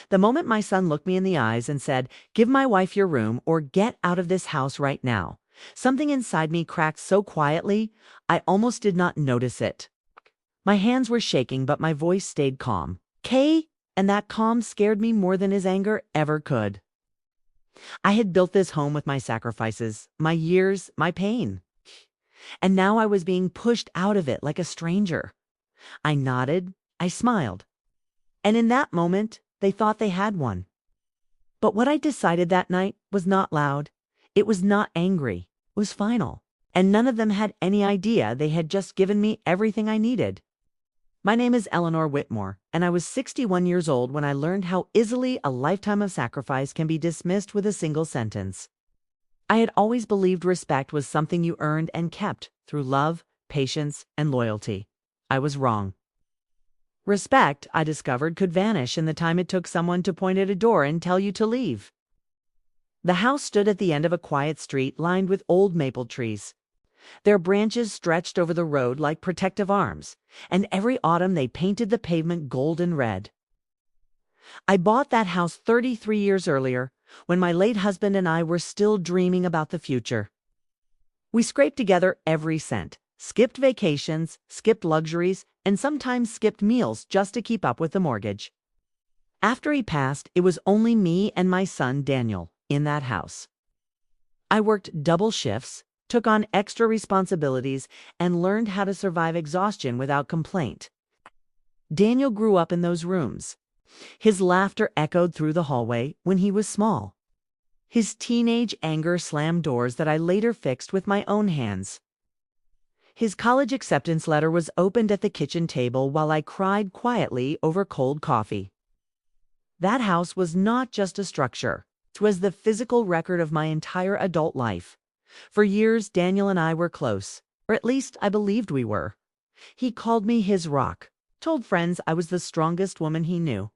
The moment my son looked me in the eyes and said, "Give my wife your room or get out of this house right now," something inside me cracked so quietly, I almost did not notice it. My hands were shaking, but my voice stayed calm. "Kay," and that calm scared me more than his anger ever could. I had built this home with my sacrifices, my years, my pain. And now I was being pushed out of it like a stranger. I nodded, I smiled. And in that moment, they thought they had one. But what I decided that night was not loud. It was not angry. It was final. And none of them had any idea they had just given me everything I needed. My name is Eleanor Whitmore, and I was 61 years old when I learned how easily a lifetime of sacrifice can be dismissed with a single sentence. I had always believed respect was something you earned and kept through love, patience, and loyalty. I was wrong. Respect, I discovered, could vanish in the time it took someone to point at a door and tell you to leave. The house stood at the end of a quiet street lined with old maple trees. Their branches stretched over the road like protective arms, and every autumn they painted the pavement golden red. I bought that house 33 years earlier, when my late husband and I were still dreaming about the future. We scraped together every cent, skipped vacations, skipped luxuries, and sometimes skipped meals just to keep up with the mortgage. After he passed, it was only me and my son, Daniel, in that house. I worked double shifts, took on extra responsibilities, and learned how to survive exhaustion without complaint. Daniel grew up in those rooms. His laughter echoed through the hallway when he was small. His teenage anger slammed doors that I later fixed with my own hands. His college acceptance letter was opened at the kitchen table while I cried quietly over cold coffee. That house was not just a structure. It was the physical record of my entire adult life. For years, Daniel and I were close, or at least I believed we were. He called me his rock, told friends I was the strongest woman he knew.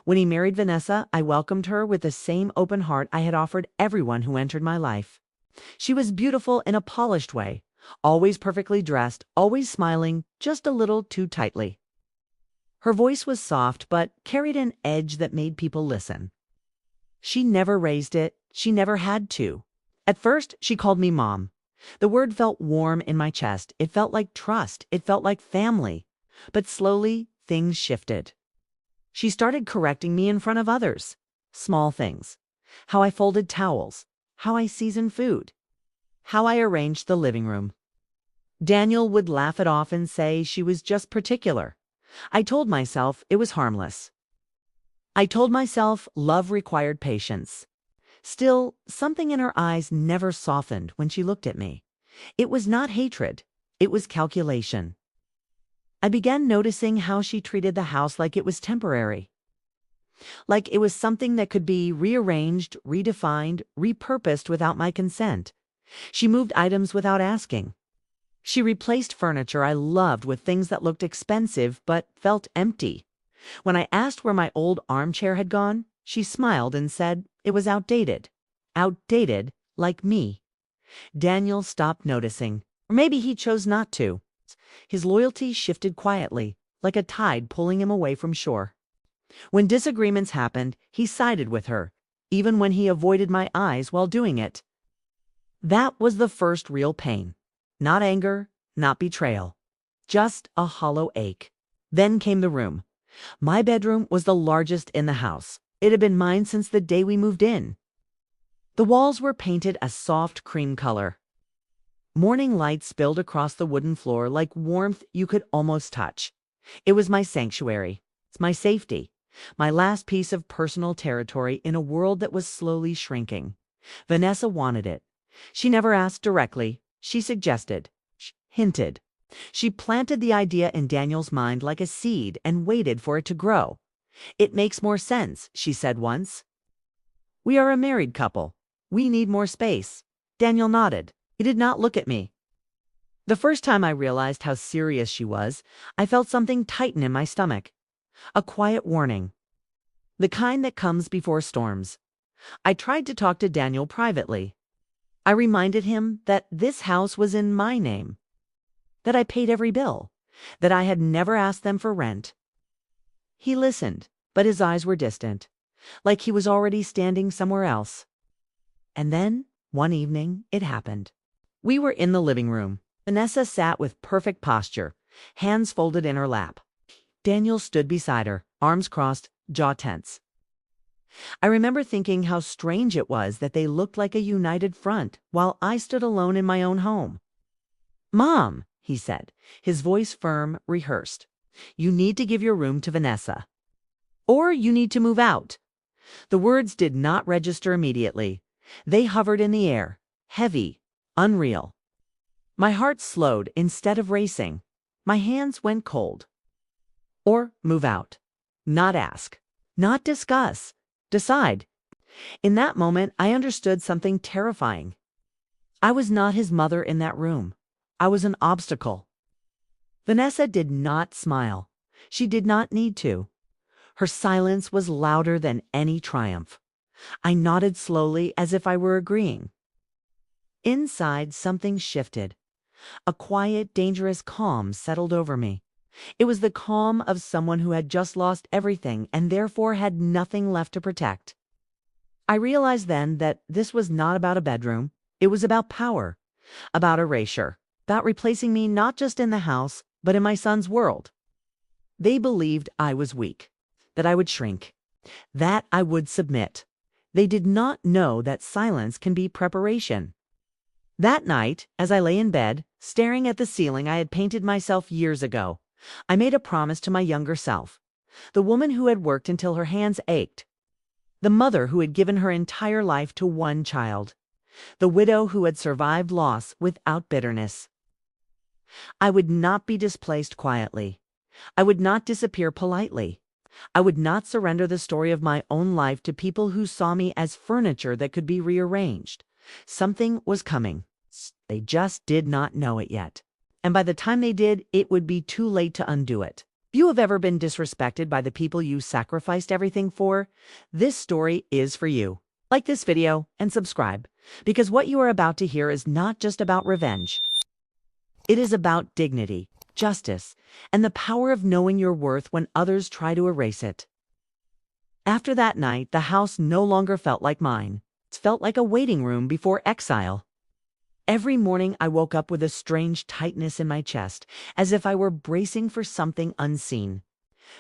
When he married Vanessa, I welcomed her with the same open heart I had offered everyone who entered my life. She was beautiful in a polished way, always perfectly dressed, always smiling, just a little too tightly. Her voice was soft but carried an edge that made people listen. She never raised it, she never had to. At first, she called me Mom. The word felt warm in my chest. It felt like trust. It felt like family. But slowly, things shifted. She started correcting me in front of others. Small things. How I folded towels. How I seasoned food. How I arranged the living room. Daniel would laugh it off and say she was just particular. I told myself it was harmless. I told myself love required patience. Still, something in her eyes never softened when she looked at me. It was not hatred. It was calculation. I began noticing how she treated the house like it was temporary. Like it was something that could be rearranged, redefined, repurposed without my consent. She moved items without asking. She replaced furniture I loved with things that looked expensive but felt empty. When I asked where my old armchair had gone, she smiled and said it was outdated. Outdated like me. Daniel stopped noticing, or maybe he chose not to. His loyalty shifted quietly, like a tide pulling him away from shore. When disagreements happened, he sided with her, even when he avoided my eyes while doing it. That was the first real pain. Not anger, not betrayal. Just a hollow ache. Then came the room. My bedroom was the largest in the house. It had been mine since the day we moved in. The walls were painted a soft cream color. Morning light spilled across the wooden floor like warmth you could almost touch. It was my sanctuary, my safety, my last piece of personal territory in a world that was slowly shrinking. Vanessa wanted it. She never asked directly. She suggested, hinted. She planted the idea in Daniel's mind like a seed and waited for it to grow. "It makes more sense," she said once. "We are a married couple. We need more space." Daniel nodded. He did not look at me. The first time I realized how serious she was, I felt something tighten in my stomach. A quiet warning. The kind that comes before storms. I tried to talk to Daniel privately. I reminded him that this house was in my name. That I paid every bill. That I had never asked them for rent. He listened, but his eyes were distant. like he was already standing somewhere else. And then, one evening, it happened. We were in the living room. Vanessa sat with perfect posture, hands folded in her lap. Daniel stood beside her, arms crossed, jaw tense. I remember thinking how strange it was that they looked like a united front while I stood alone in my own home. "Mom," he said, his voice firm, rehearsed. "You need to give your room to Vanessa. Or you need to move out." The words did not register immediately. They hovered in the air, heavy, unreal. My heart slowed instead of racing. My hands went cold. Or move out. Not ask. Not discuss. Decide. In that moment, I understood something terrifying. I was not his mother in that room. I was an obstacle. Vanessa did not smile. She did not need to. Her silence was louder than any triumph. I nodded slowly as if I were agreeing. Inside, something shifted. A quiet, dangerous calm settled over me. It was the calm of someone who had just lost everything and therefore had nothing left to protect. I realized then that this was not about a bedroom. It was about power, about erasure, about replacing me not just in the house, but in my son's world. They believed I was weak, that I would shrink, that I would submit. They did not know that silence can be preparation. That night, as I lay in bed, staring at the ceiling I had painted myself years ago, I made a promise to my younger self, the woman who had worked until her hands ached, the mother who had given her entire life to one child, the widow who had survived loss without bitterness. I would not be displaced quietly. I would not disappear politely. I would not surrender the story of my own life to people who saw me as furniture that could be rearranged. Something was coming. They just did not know it yet. And by the time they did, it would be too late to undo it. If you have ever been disrespected by the people you sacrificed everything for, this story is for you. Like this video and subscribe, because what you are about to hear is not just about revenge. It is about dignity, justice, and the power of knowing your worth when others try to erase it. After that night, the house no longer felt like mine. It felt like a waiting room before exile. Every morning I woke up with a strange tightness in my chest, as if I were bracing for something unseen.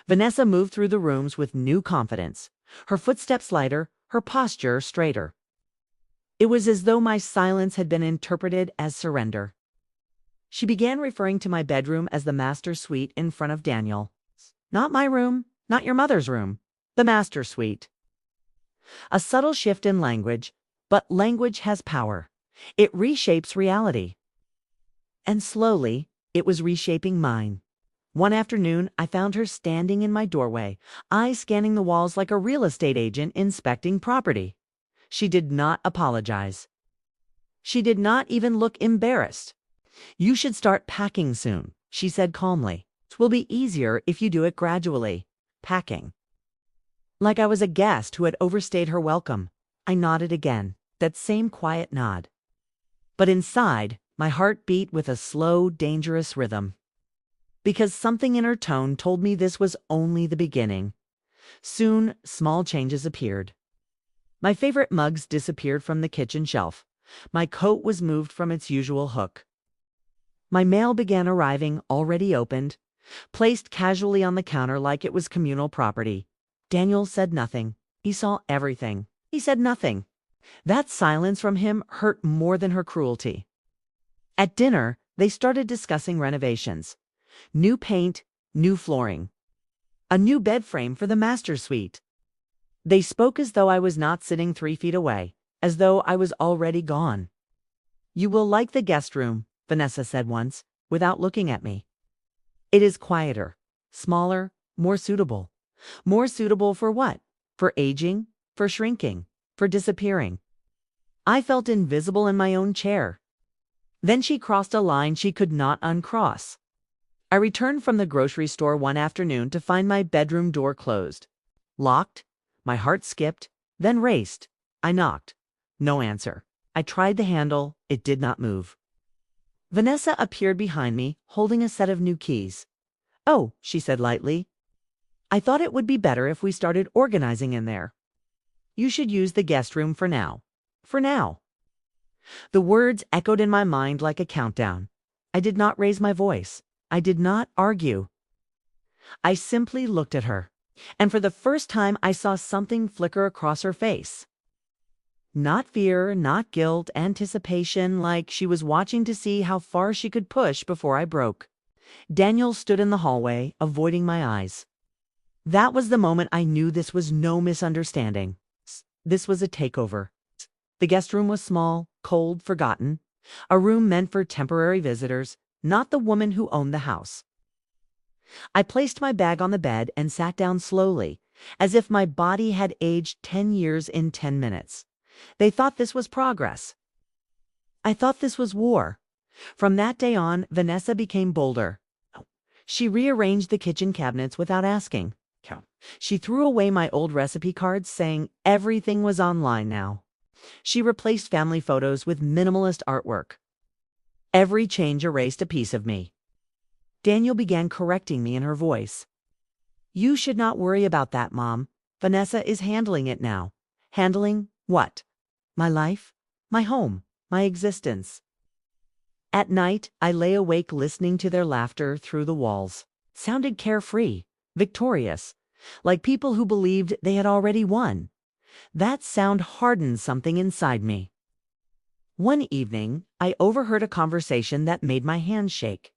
Vanessa moved through the rooms with new confidence, her footsteps lighter, her posture straighter. It was as though my silence had been interpreted as surrender. She began referring to my bedroom as the master suite in front of Daniel. "Not my room, not your mother's room, the master suite." A subtle shift in language, but language has power. It reshapes reality. And slowly, it was reshaping mine. One afternoon, I found her standing in my doorway, eyes scanning the walls like a real estate agent inspecting property. She did not apologize. She did not even look embarrassed. "You should start packing soon," she said calmly. "It will be easier if you do it gradually." Packing. Like I was a guest who had overstayed her welcome. I nodded again, that same quiet nod. But inside, my heart beat with a slow, dangerous rhythm. Because something in her tone told me this was only the beginning. Soon, small changes appeared. My favorite mugs disappeared from the kitchen shelf. My coat was moved from its usual hook. My mail began arriving, already opened, placed casually on the counter like it was communal property. Daniel said nothing. He saw everything. He said nothing. That silence from him hurt more than her cruelty. At dinner, they started discussing renovations. New paint, new flooring. A new bed frame for the master suite. They spoke as though I was not sitting 3 feet away, as though I was already gone. "You will like the guest room," Vanessa said once, without looking at me. "It is quieter, smaller, more suitable." More suitable for what? For aging? For shrinking? For disappearing? I felt invisible in my own chair. Then she crossed a line she could not uncross. I returned from the grocery store one afternoon to find my bedroom door closed. Locked. My heart skipped, then raced. I knocked. No answer. I tried the handle. It did not move. Vanessa appeared behind me, holding a set of new keys. "Oh," she said lightly. "I thought it would be better if we started organizing in there." You should use the guest room for now. For now. The words echoed in my mind like a countdown. I did not raise my voice. I did not argue. I simply looked at her, and for the first time I saw something flicker across her face. Not fear, not guilt, anticipation, like she was watching to see how far she could push before I broke. Daniel stood in the hallway, avoiding my eyes. That was the moment I knew this was no misunderstanding. This was a takeover. The guest room was small, cold, forgotten. A room meant for temporary visitors, not the woman who owned the house. I placed my bag on the bed and sat down slowly, as if my body had aged 10 years in 10 minutes. They thought this was progress. I thought this was war. From that day on, Vanessa became bolder. She rearranged the kitchen cabinets without asking. She threw away my old recipe cards, saying everything was online now. She replaced family photos with minimalist artwork. Every change erased a piece of me. Daniel began correcting me in her voice. You should not worry about that, Mom. Vanessa is handling it now. Handling what? My life? My home? My existence? At night, I lay awake listening to their laughter through the walls. It sounded carefree, victorious, like people who believed they had already won. That sound hardened something inside me. One evening, I overheard a conversation that made my hands shake.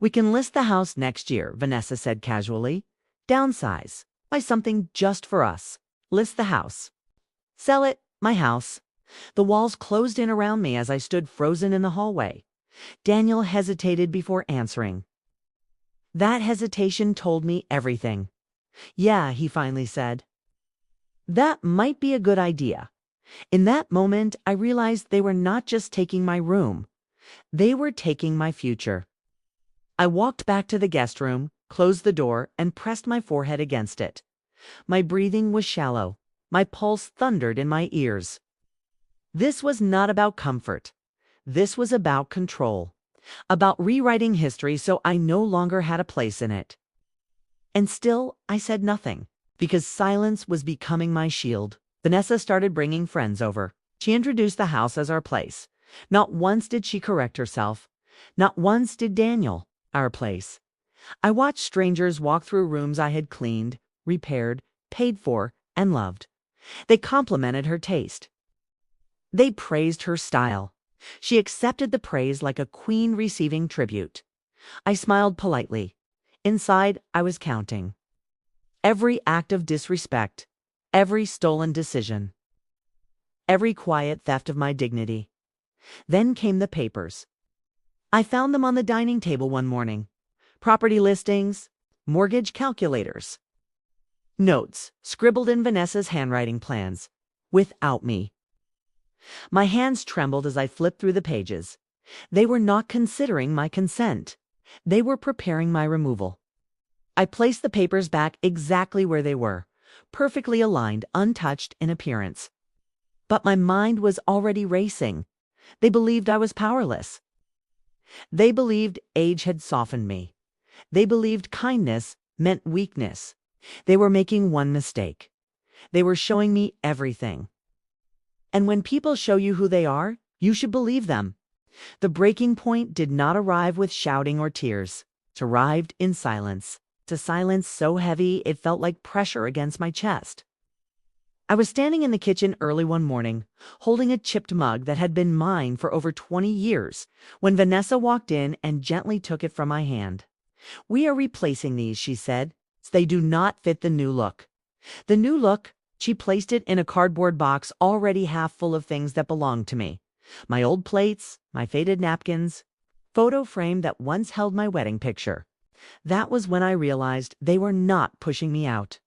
We can list the house next year, Vanessa said casually. Downsize. Buy something just for us. List the house. Sell it, my house. The walls closed in around me as I stood frozen in the hallway. Daniel hesitated before answering. That hesitation told me everything. Yeah, he finally said. That might be a good idea. In that moment, I realized they were not just taking my room. They were taking my future. I walked back to the guest room, closed the door, and pressed my forehead against it. My breathing was shallow. My pulse thundered in my ears. This was not about comfort. This was about control. About rewriting history so I no longer had a place in it. And still, I said nothing, because silence was becoming my shield. Vanessa started bringing friends over. She introduced the house as our place. Not once did she correct herself. Not once did Daniel. Our place. I watched strangers walk through rooms I had cleaned, repaired, paid for, and loved. They complimented her taste. They praised her style. She accepted the praise like a queen receiving tribute. I smiled politely. Inside, I was counting. Every act of disrespect, every stolen decision, every quiet theft of my dignity. Then came the papers. I found them on the dining table one morning. Property listings, mortgage calculators, notes scribbled in Vanessa's handwriting plans, without me. My hands trembled as I flipped through the pages. They were not considering my consent. They were preparing my removal. I placed the papers back exactly where they were, perfectly aligned, untouched in appearance. But my mind was already racing. They believed I was powerless. They believed age had softened me. They believed kindness meant weakness. They were making one mistake. They were showing me everything. And when people show you who they are, you should believe them. The breaking point did not arrive with shouting or tears. It arrived in silence. A silence so heavy it felt like pressure against my chest. I was standing in the kitchen early one morning, holding a chipped mug that had been mine for over 20 years, when Vanessa walked in and gently took it from my hand. We are replacing these, she said. They do not fit the new look. The new look, she placed it in a cardboard box already half full of things that belonged to me. My old plates, my faded napkins, photo frame that once held my wedding picture. That was when I realized they were not pushing me out.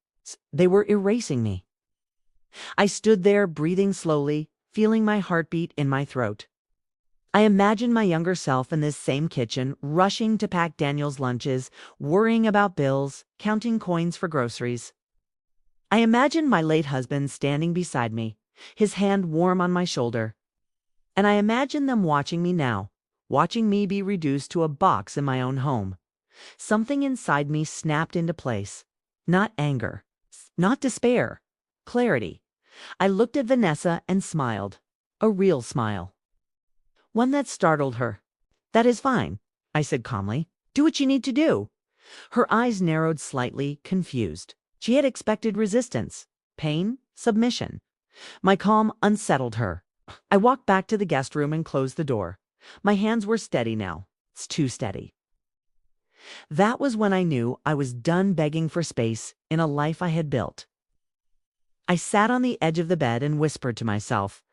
They were erasing me. I stood there, breathing slowly, feeling my heartbeat in my throat. I imagined my younger self in this same kitchen, rushing to pack Daniel's lunches, worrying about bills, counting coins for groceries. I imagined my late husband standing beside me, his hand warm on my shoulder. And I imagined them watching me now, watching me be reduced to a box in my own home. Something inside me snapped into place. Not anger, not despair, clarity. I looked at Vanessa and smiled. A real smile. One that startled her. "That is fine," I said calmly. "Do what you need to do." Her eyes narrowed slightly, confused. She had expected resistance, pain, submission. My calm unsettled her. I walked back to the guest room and closed the door. My hands were steady now. It's too steady. That was when I knew I was done begging for space in a life I had built. I sat on the edge of the bed and whispered to myself,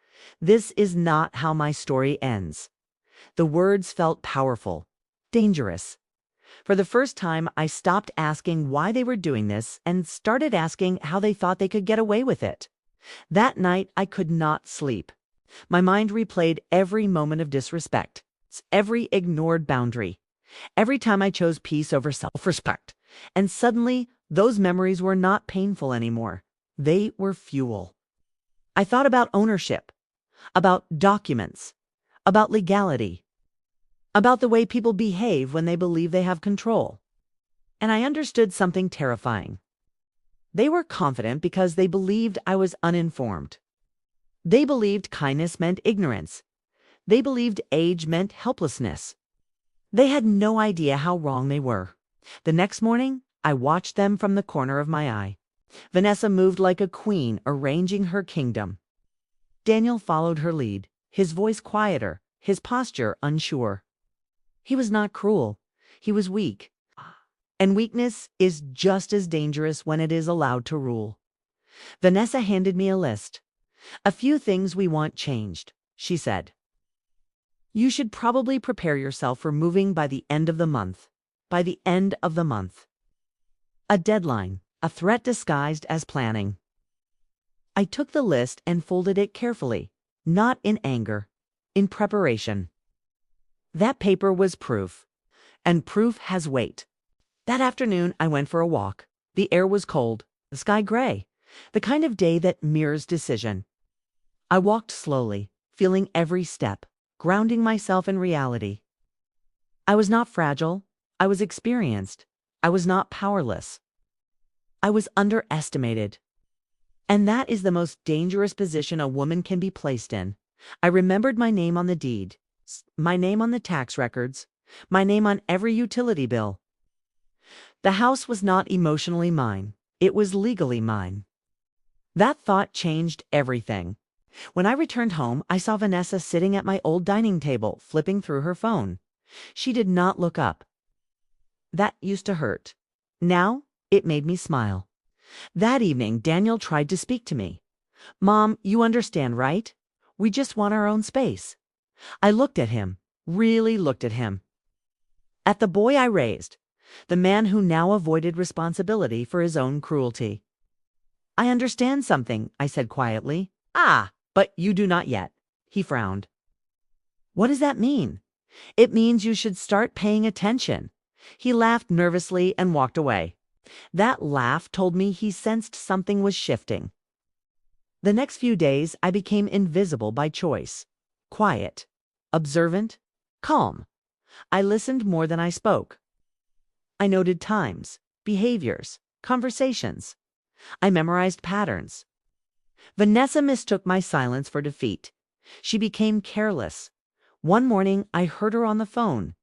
"This is not how my story ends." The words felt powerful, dangerous. For the first time, I stopped asking why they were doing this and started asking how they thought they could get away with it. That night, I could not sleep. My mind replayed every moment of disrespect, every ignored boundary, every time I chose peace over self-respect. And suddenly, those memories were not painful anymore. They were fuel. I thought about ownership, about documents, about legality, about the way people behave when they believe they have control. And I understood something terrifying. They were confident because they believed I was uninformed. They believed kindness meant ignorance. They believed age meant helplessness. They had no idea how wrong they were. The next morning, I watched them from the corner of my eye. Vanessa moved like a queen arranging her kingdom. Daniel followed her lead, his voice quieter, his posture unsure. He was not cruel. He was weak. And weakness is just as dangerous when it is allowed to rule. Vanessa handed me a list. "A few things we want changed," she said. "You should probably prepare yourself for moving by the end of the month. By the end of the month." A deadline, a threat disguised as planning. I took the list and folded it carefully, not in anger, in preparation. That paper was proof, and proof has weight. That afternoon, I went for a walk. The air was cold, the sky gray, the kind of day that mirrors decision. I walked slowly, feeling every step, grounding myself in reality. I was not fragile. I was experienced. I was not powerless. I was underestimated. And that is the most dangerous position a woman can be placed in. I remembered my name on the deed, my name on the tax records, my name on every utility bill. The house was not emotionally mine. It was legally mine. That thought changed everything. When I returned home, I saw Vanessa sitting at my old dining table, flipping through her phone. She did not look up. That used to hurt. Now, it made me smile. That evening, Daniel tried to speak to me. "Mom, you understand, right? We just want our own space." I looked at him, really looked at him. At the boy I raised, the man who now avoided responsibility for his own cruelty. "I understand something," I said quietly. "Ah, but you do not yet." He frowned. "What does that mean?" "It means you should start paying attention." He laughed nervously and walked away. That laugh told me he sensed something was shifting. The next few days, I became invisible by choice. Quiet, observant, calm. I listened more than I spoke. I noted times, behaviors, conversations. I memorized patterns. Vanessa mistook my silence for defeat. She became careless. One morning, I heard her on the phone.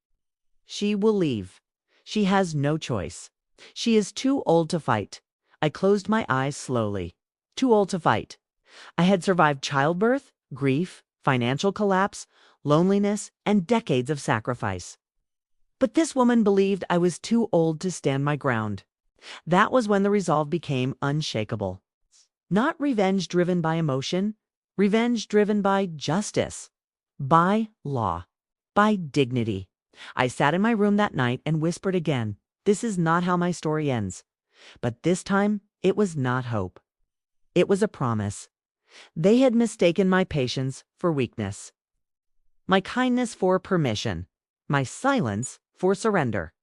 "She will leave. She has no choice. She is too old to fight." I closed my eyes slowly. Too old to fight. I had survived childbirth, grief, financial collapse, loneliness, and decades of sacrifice. But this woman believed I was too old to stand my ground. That was when the resolve became unshakable. Not revenge driven by emotion, revenge driven by justice, by law, by dignity. I sat in my room that night and whispered again, "This is not how my story ends." But this time, it was not hope. It was a promise. They had mistaken my patience for weakness, my kindness for permission, my silence for surrender.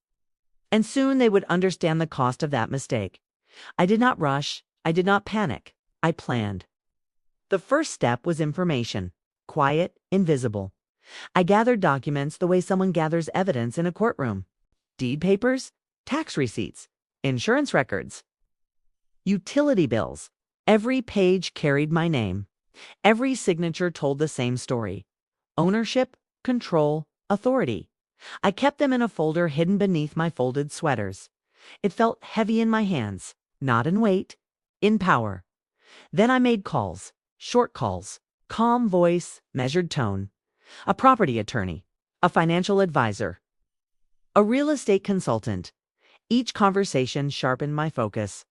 And soon they would understand the cost of that mistake. I did not rush. I did not panic. I planned. The first step was information, quiet, invisible. I gathered documents the way someone gathers evidence in a courtroom. Deed papers, tax receipts, insurance records, utility bills, Every page carried my name. Every signature told the same story. Ownership, control, authority. I kept them in a folder hidden beneath my folded sweaters. It felt heavy in my hands, not in weight, in power. Then I made calls, short calls, calm voice, measured tone. A property attorney, a financial advisor, a real estate consultant. Each conversation sharpened my focus.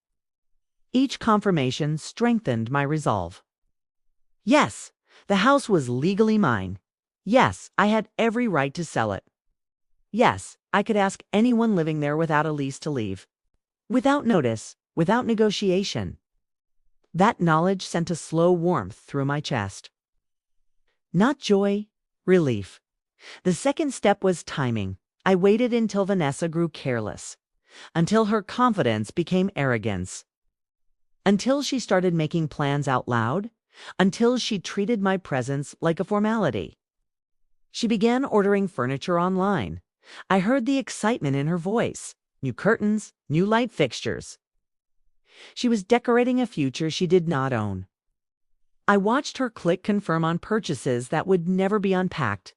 Each confirmation strengthened my resolve. Yes, the house was legally mine. Yes, I had every right to sell it. Yes, I could ask anyone living there without a lease to leave. Without notice, without negotiation. That knowledge sent a slow warmth through my chest. Not joy, relief. The second step was timing. I waited until Vanessa grew careless, until her confidence became arrogance, until she started making plans out loud, until she treated my presence like a formality. She began ordering furniture online. I heard the excitement in her voice. New curtains, new light fixtures. She was decorating a future she did not own. I watched her click confirm on purchases that would never be unpacked.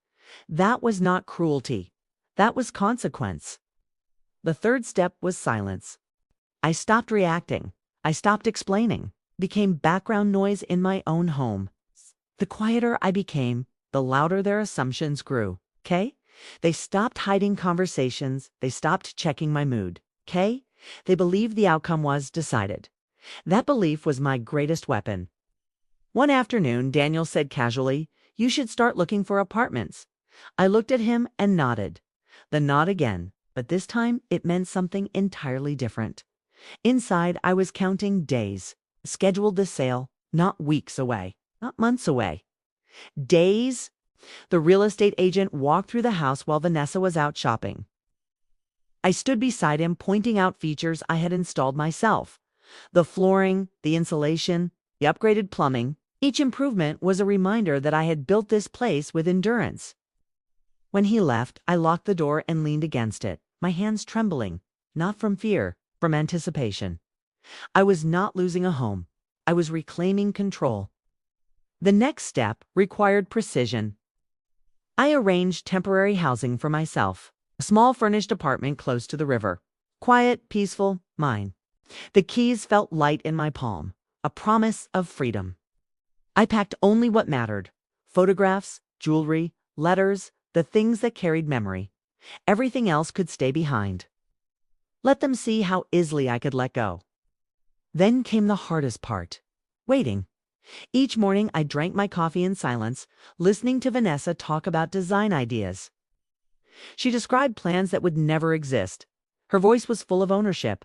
That was not cruelty. That was consequence. The third step was silence. I stopped reacting. I stopped explaining. Became background noise in my own home. The quieter I became, the louder their assumptions grew. Okay? They stopped hiding conversations. They stopped checking my mood. Okay? They believed the outcome was decided. That belief was my greatest weapon. One afternoon, Daniel said casually, "You should start looking for apartments." I looked at him and nodded. The nod again, but this time it meant something entirely different. Inside, I was counting days. Scheduled the sale, not weeks away, not months away. Days? The real estate agent walked through the house while Vanessa was out shopping. I stood beside him, pointing out features I had installed myself. The flooring, the insulation, the upgraded plumbing. Each improvement was a reminder that I had built this place with endurance. When he left, I locked the door and leaned against it, my hands trembling, not from fear, from anticipation. I was not losing a home. I was reclaiming control. The next step required precision. I arranged temporary housing for myself, a small furnished apartment close to the river. Quiet, peaceful, mine. The keys felt light in my palm, a promise of freedom. I packed only what mattered: photographs, jewelry, letters, the things that carried memory. Everything else could stay behind. Let them see how easily I could let go. Then came the hardest part: waiting. Each morning I drank my coffee in silence, listening to Vanessa talk about design ideas. She described plans that would never exist. Her voice was full of ownership.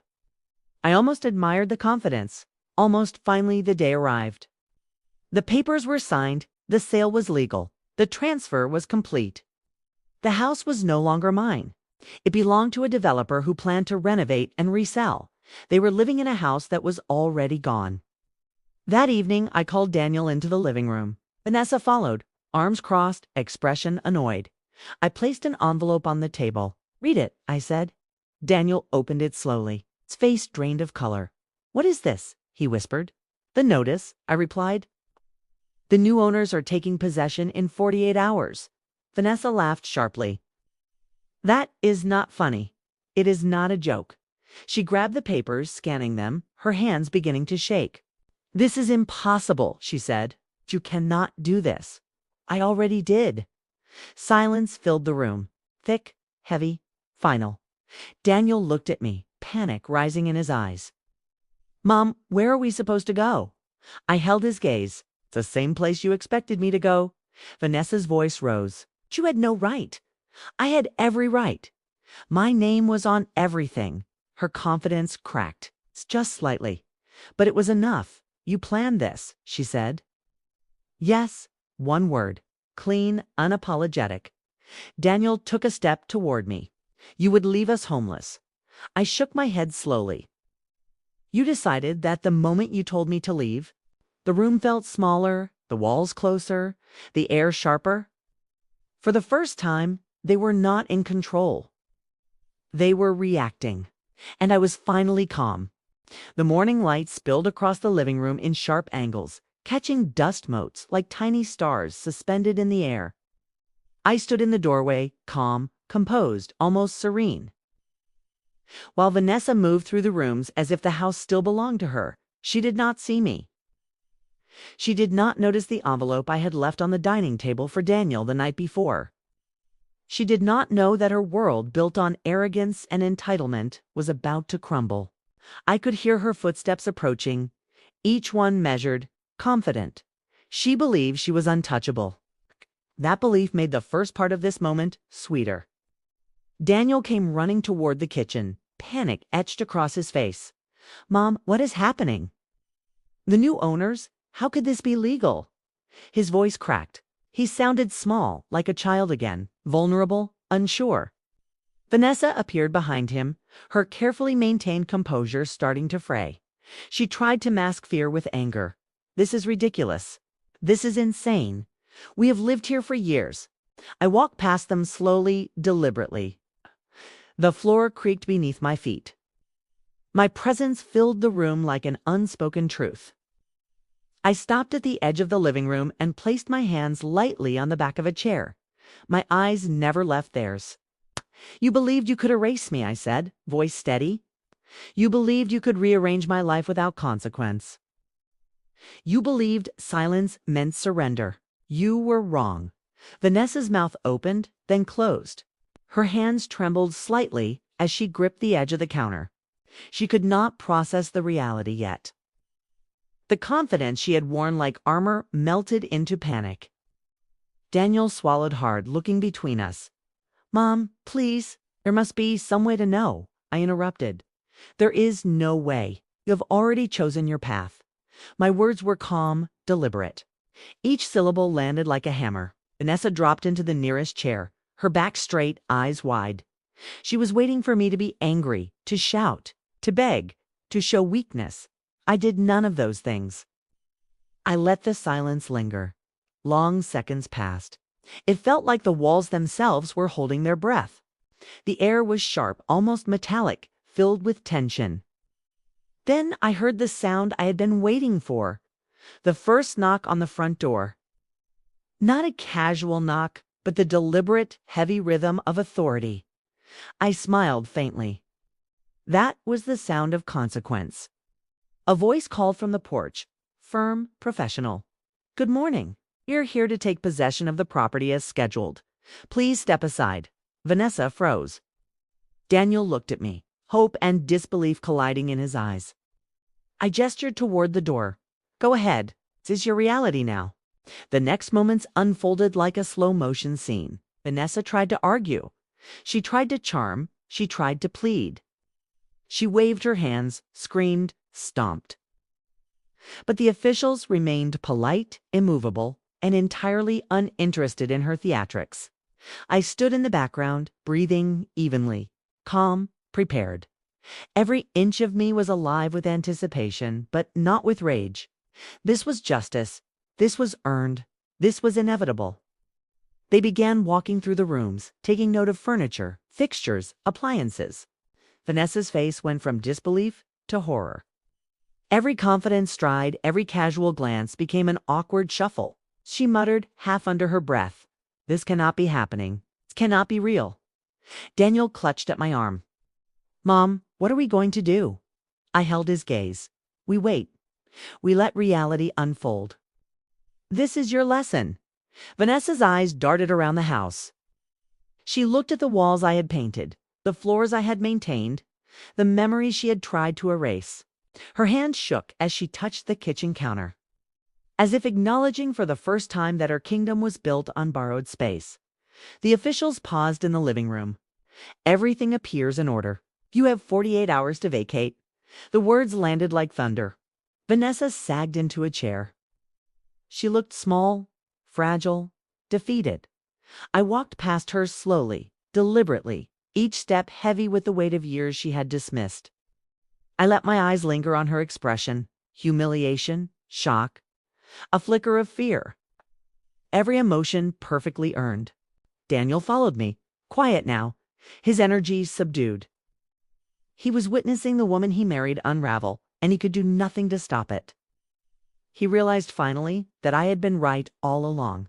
I almost admired the confidence. Almost. Finally the day arrived. The papers were signed, the sale was legal, the transfer was complete. The house was no longer mine. It belonged to a developer who planned to renovate and resell. They were living in a house that was already gone. That evening, I called Daniel into the living room. Vanessa followed, arms crossed, expression annoyed. I placed an envelope on the table. "Read it," I said. Daniel opened it slowly. His face drained of color. "What is this?" he whispered. "The notice," I replied. "The new owners are taking possession in 48 hours. Vanessa laughed sharply. "That is not funny. It is not a joke." She grabbed the papers, scanning them, her hands beginning to shake. "This is impossible," she said. "You cannot do this." "I already did." Silence filled the room. Thick, heavy, final. Daniel looked at me, panic rising in his eyes. "Mom, where are we supposed to go?" I held his gaze. "The same place you expected me to go." Vanessa's voice rose. "You had no right." "I had every right. My name was on everything." Her confidence cracked, just slightly. "But it was enough. You planned this," she said. "Yes," one word. Clean, unapologetic. Daniel took a step toward me. "You would leave us homeless." I shook my head slowly. "You decided that the moment you told me to leave?" The room felt smaller, the walls closer, the air sharper. For the first time, they were not in control. They were reacting. And I was finally calm. The morning light spilled across the living room in sharp angles, catching dust motes like tiny stars suspended in the air. I stood in the doorway, calm, composed, almost serene. While Vanessa moved through the rooms as if the house still belonged to her, she did not see me. She did not notice the envelope I had left on the dining table for Daniel the night before. She did not know that her world, built on arrogance and entitlement, was about to crumble. I could hear her footsteps approaching, each one measured, confident. She believed she was untouchable. That belief made the first part of this moment sweeter. Daniel came running toward the kitchen, panic etched across his face. "Mom, what is happening?" "The new owners? How could this be legal?" His voice cracked. He sounded small, like a child again, vulnerable, unsure. Vanessa appeared behind him, her carefully maintained composure starting to fray. She tried to mask fear with anger. "This is ridiculous. This is insane. We have lived here for years." I walked past them slowly, deliberately. The floor creaked beneath my feet. My presence filled the room like an unspoken truth. I stopped at the edge of the living room and placed my hands lightly on the back of a chair. My eyes never left theirs. "You believed you could erase me," I said, voice steady. "You believed you could rearrange my life without consequence. You believed silence meant surrender. You were wrong." Vanessa's mouth opened, then closed. Her hands trembled slightly as she gripped the edge of the counter. She could not process the reality yet. The confidence she had worn like armor melted into panic. Daniel swallowed hard, looking between us. "Mom, please, there must be some way to know," I interrupted. "There is no way. You have already chosen your path." My words were calm, deliberate. Each syllable landed like a hammer. Vanessa dropped into the nearest chair, her back straight, eyes wide. She was waiting for me to be angry, to shout, to beg, to show weakness. I did none of those things. I let the silence linger. Long seconds passed. It felt like the walls themselves were holding their breath. The air was sharp, almost metallic, filled with tension. Then I heard the sound I had been waiting for. The first knock on the front door. Not a casual knock, but the deliberate, heavy rhythm of authority. I smiled faintly. That was the sound of consequence. A voice called from the porch, firm, professional. "Good morning. You're here to take possession of the property as scheduled. Please step aside." Vanessa froze. Daniel looked at me, hope and disbelief colliding in his eyes. I gestured toward the door. "Go ahead. This is your reality now." The next moments unfolded like a slow-motion scene. Vanessa tried to argue. She tried to charm. She tried to plead. She waved her hands, screamed, stomped. But the officials remained polite, immovable, and entirely uninterested in her theatrics. I stood in the background, breathing evenly, calm, prepared. Every inch of me was alive with anticipation, but not with rage. This was justice. This was earned. This was inevitable. They began walking through the rooms, taking note of furniture, fixtures, appliances. Vanessa's face went from disbelief to horror. Every confident stride, every casual glance became an awkward shuffle. She muttered, half under her breath, "This cannot be happening. This cannot be real." Daniel clutched at my arm. "Mom, what are we going to do?" I held his gaze. "We wait. We let reality unfold." "This is your lesson." Vanessa's eyes darted around the house. She looked at the walls I had painted, the floors I had maintained, the memories she had tried to erase. Her hand shook as she touched the kitchen counter, as if acknowledging for the first time that her kingdom was built on borrowed space. The officials paused in the living room. "Everything appears in order. You have 48 hours to vacate." The words landed like thunder. Vanessa sagged into a chair. She looked small, fragile, defeated. I walked past her slowly, deliberately, each step heavy with the weight of years she had dismissed. I let my eyes linger on her expression, humiliation, shock, a flicker of fear. Every emotion perfectly earned. Daniel followed me, quiet now, his energy subdued. He was witnessing the woman he married unravel, and he could do nothing to stop it. He realized finally that I had been right all along.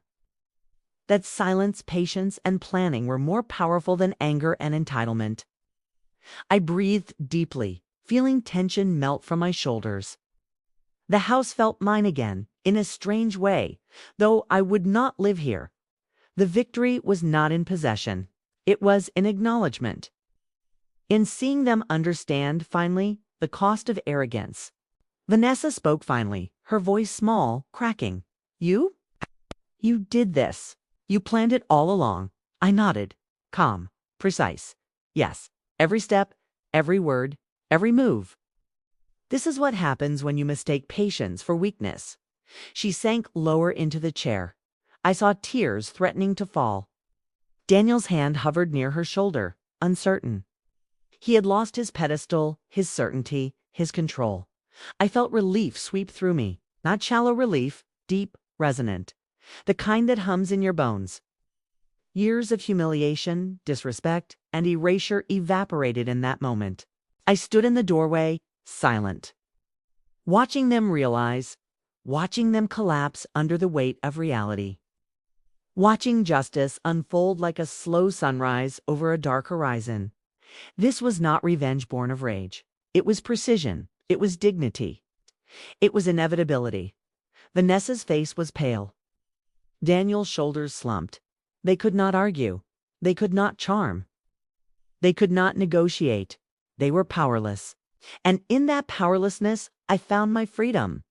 That silence, patience, and planning were more powerful than anger and entitlement. I breathed deeply, feeling tension melt from my shoulders. The house felt mine again, in a strange way, though I would not live here. The victory was not in possession. It was in acknowledgement. In seeing them understand, finally, the cost of arrogance. Vanessa spoke finally, her voice small, cracking. You? You did this. You planned it all along. I nodded. Calm. Precise. Yes. Every step, every word, every move. This is what happens when you mistake patience for weakness. She sank lower into the chair. I saw tears threatening to fall. Daniel's hand hovered near her shoulder, uncertain. He had lost his pedestal, his certainty, his control. I felt relief sweep through me, not shallow relief, deep, resonant. The kind that hums in your bones. Years of humiliation, disrespect, and erasure evaporated in that moment. I stood in the doorway, silent. Watching them realize, watching them collapse under the weight of reality. Watching justice unfold like a slow sunrise over a dark horizon. This was not revenge born of rage. It was precision. It was dignity. It was inevitability. Vanessa's face was pale. Daniel's shoulders slumped. They could not argue. They could not charm. They could not negotiate. They were powerless. And in that powerlessness, I found my freedom.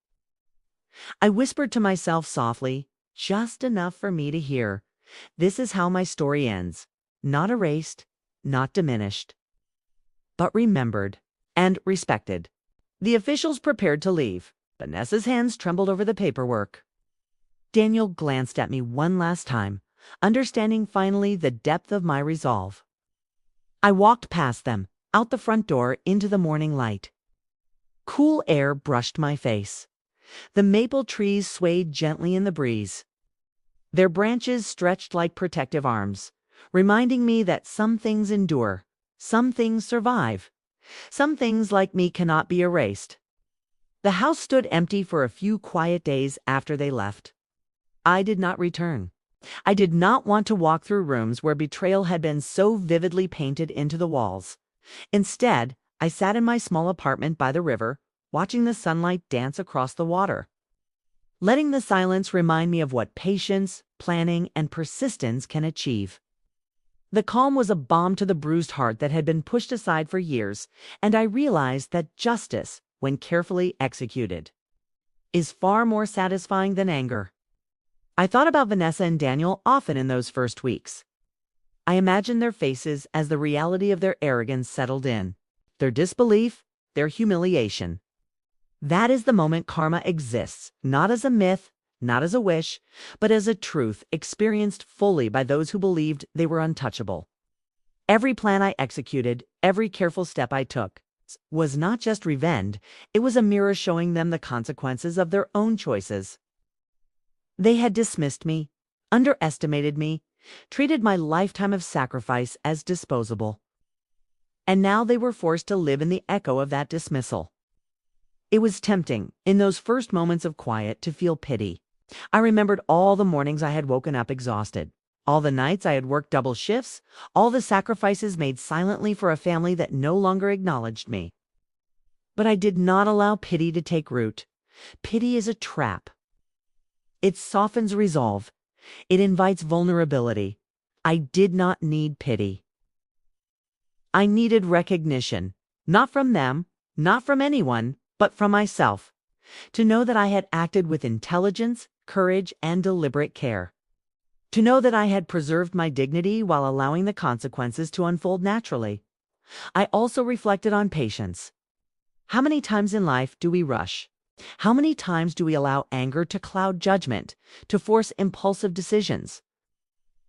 I whispered to myself softly, just enough for me to hear. This is how my story ends. Not erased, not diminished, but remembered and respected. The officials prepared to leave. Vanessa's hands trembled over the paperwork. Daniel glanced at me one last time, understanding finally the depth of my resolve. I walked past them, out the front door into the morning light. Cool air brushed my face. The maple trees swayed gently in the breeze. Their branches stretched like protective arms, reminding me that some things endure, some things survive, some things like me cannot be erased. The house stood empty for a few quiet days after they left. I did not return. I did not want to walk through rooms where betrayal had been so vividly painted into the walls. Instead, I sat in my small apartment by the river, watching the sunlight dance across the water. Letting the silence remind me of what patience, planning, and persistence can achieve. The calm was a balm to the bruised heart that had been pushed aside for years, and I realized that justice, when carefully executed, is far more satisfying than anger. I thought about Vanessa and Daniel often in those first weeks. I imagined their faces as the reality of their arrogance settled in, their disbelief, their humiliation. That is the moment karma exists, not as a myth, not as a wish, but as a truth experienced fully by those who believed they were untouchable. Every plan I executed, every careful step I took, was not just revenge, it was a mirror showing them the consequences of their own choices. They had dismissed me, underestimated me, treated my lifetime of sacrifice as disposable. And now they were forced to live in the echo of that dismissal. It was tempting, in those first moments of quiet, to feel pity. I remembered all the mornings I had woken up exhausted, all the nights I had worked double shifts, all the sacrifices made silently for a family that no longer acknowledged me. But I did not allow pity to take root. Pity is a trap. It softens resolve. It invites vulnerability. I did not need pity. I needed recognition, not from them, not from anyone, but from myself, to know that I had acted with intelligence, courage, and deliberate care. To know that I had preserved my dignity while allowing the consequences to unfold naturally. I also reflected on patience. How many times in life do we rush? How many times do we allow anger to cloud judgment, to force impulsive decisions?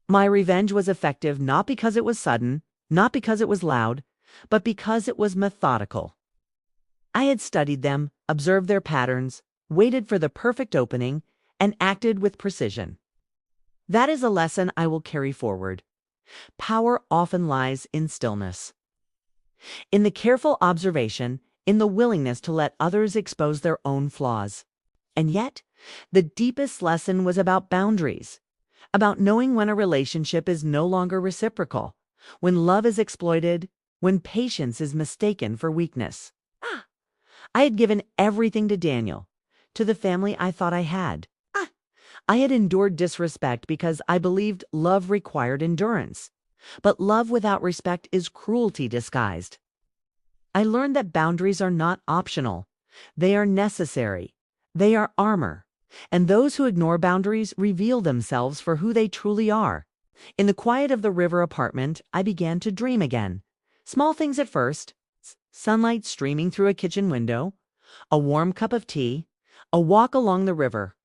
My revenge was effective not because it was sudden, not because it was loud, but because it was methodical. I had studied them, observed their patterns, waited for the perfect opening, and acted with precision. That is a lesson I will carry forward. Power often lies in stillness. In the careful observation, in the willingness to let others expose their own flaws. And yet, the deepest lesson was about boundaries, about knowing when a relationship is no longer reciprocal, when love is exploited, when patience is mistaken for weakness. I had given everything to Daniel, to the family I thought I had. I had endured disrespect because I believed love required endurance. But love without respect is cruelty disguised. I learned that boundaries are not optional. They are necessary. They are armor. And those who ignore boundaries reveal themselves for who they truly are. In the quiet of the river apartment, I began to dream again. Small things at first: sunlight streaming through a kitchen window, a warm cup of tea, a walk along the river.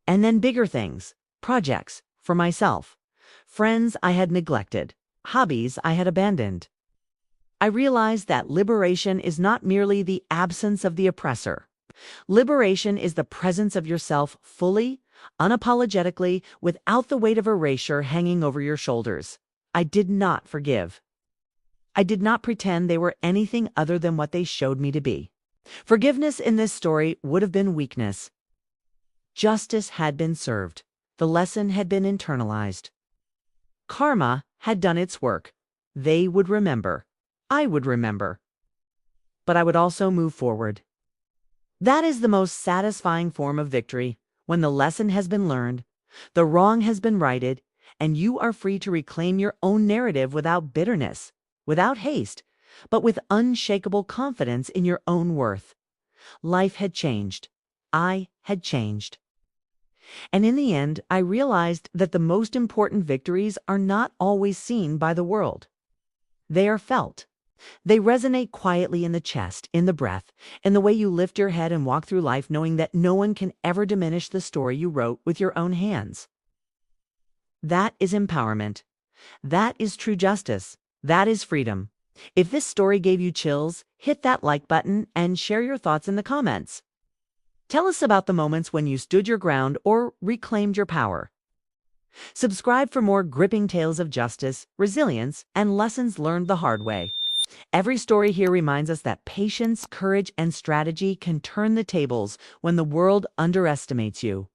And then bigger things, projects for myself, friends I had neglected, hobbies I had abandoned. I realized that liberation is not merely the absence of the oppressor. Liberation is the presence of yourself fully, unapologetically, without the weight of erasure hanging over your shoulders. I did not forgive. I did not pretend they were anything other than what they showed me to be. Forgiveness in this story would have been weakness. Justice had been served. The lesson had been internalized. Karma had done its work. They would remember. I would remember. But I would also move forward. That is the most satisfying form of victory, when the lesson has been learned, the wrong has been righted, and you are free to reclaim your own narrative without bitterness, without haste, but with unshakable confidence in your own worth. Life had changed. I had changed. And in the end, I realized that the most important victories are not always seen by the world. They are felt. They resonate quietly in the chest, in the breath, in the way you lift your head and walk through life knowing that no one can ever diminish the story you wrote with your own hands. That is empowerment. That is true justice. That is freedom. If this story gave you chills, hit that like button and share your thoughts in the comments. Tell us about the moments when you stood your ground or reclaimed your power. Subscribe for more gripping tales of justice, resilience, and lessons learned the hard way. Every story here reminds us that patience, courage, and strategy can turn the tables when the world underestimates you.